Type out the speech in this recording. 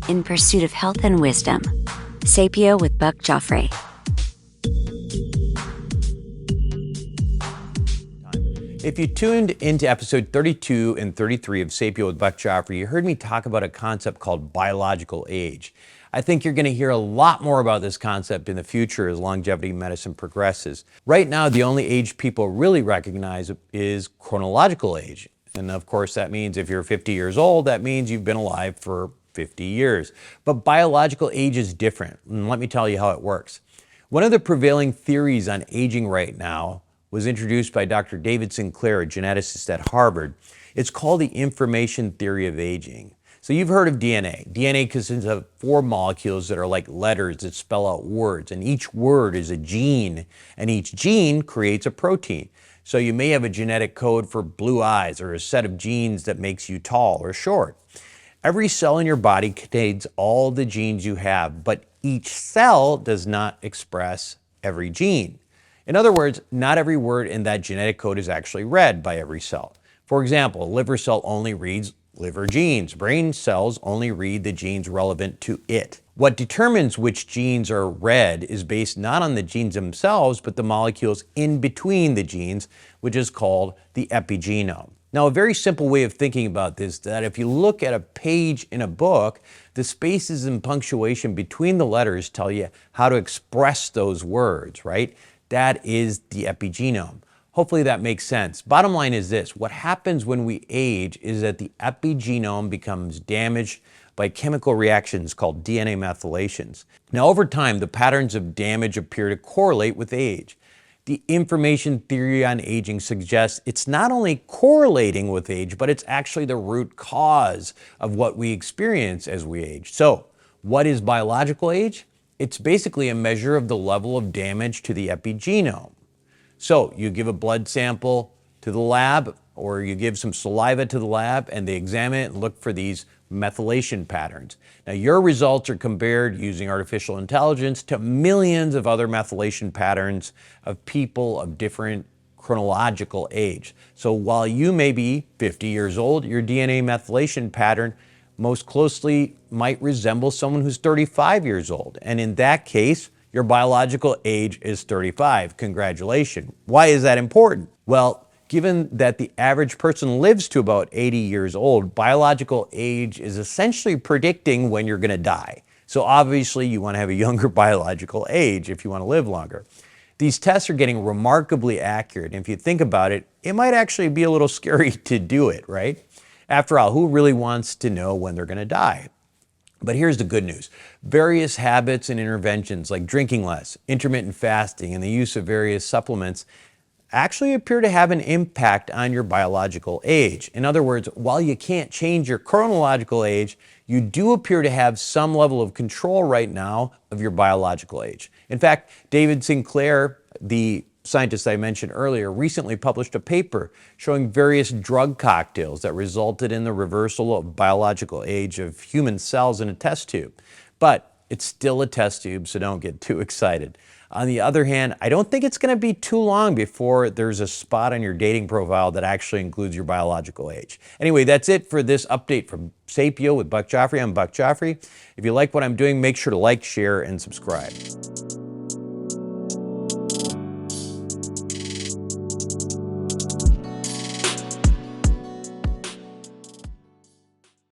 in pursuit of health and wisdom. Sapio with Buck Joffrey. If you tuned into episode 32 and 33 of Sapio with Buck Joffrey, you heard me talk about a concept called biological age. I think you're going to hear a lot more about this concept in the future as longevity medicine progresses. Right now, the only age people really recognize is chronological age. And of course, that means if you're 50 years old, that means you've been alive for 50 years. But biological age is different, and let me tell you how it works. One of the prevailing theories on aging right now was introduced by Dr. David Sinclair, a geneticist at Harvard. It's called the information theory of aging. So you've heard of DNA. DNA consists of 4 molecules that are like letters that spell out words, and each word is a gene, and each gene creates a protein. So you may have a genetic code for blue eyes or a set of genes that makes you tall or short. Every cell in your body contains all the genes you have, but each cell does not express every gene. In other words, not every word in that genetic code is actually read by every cell. For example, a liver cell only reads liver genes. Brain cells only read the genes relevant to it. What determines which genes are read is based not on the genes themselves, but the molecules in between the genes, which is called the epigenome. Now, a very simple way of thinking about this is that if you look at a page in a book, the spaces and punctuation between the letters tell you how to express those words, right? That is the epigenome. Hopefully that makes sense. Bottom line is this: what happens when we age is that the epigenome becomes damaged by chemical reactions called DNA methylations. Now, over time, the patterns of damage appear to correlate with age. The information theory on aging suggests it's not only correlating with age, but it's actually the root cause of what we experience as we age. So, what is biological age? It's basically a measure of the level of damage to the epigenome. So you give a blood sample to the lab, or you give some saliva to the lab, and they examine it and look for these methylation patterns. Now, your results are compared using artificial intelligence to millions of other methylation patterns of people of different chronological age. So while you may be 50 years old, your DNA methylation pattern most closely might resemble someone who's 35 years old. And in that case, your biological age is 35. Congratulations. Why is that important? Well, given that the average person lives to about 80 years old, biological age is essentially predicting when you're going to die. So obviously you want to have a younger biological age if you want to live longer. These tests are getting remarkably accurate. And if you think about it, it might actually be a little scary to do it, right? After all, who really wants to know when they're going to die? But here's the good news. Various habits and interventions like drinking less, intermittent fasting, and the use of various supplements actually appear to have an impact on your biological age. In other words, while you can't change your chronological age, you do appear to have some level of control right now of your biological age. In fact, David Sinclair, the scientist I mentioned earlier, recently published a paper showing various drug cocktails that resulted in the reversal of biological age of human cells in a test tube. But it's still a test tube, so don't get too excited. On the other hand, I don't think it's going to be too long before there's a spot on your dating profile that actually includes your biological age. Anyway, that's it for this update from Sapio with Buck Joffrey. I'm Buck Joffrey. If you like what I'm doing, make sure to like, share, and subscribe.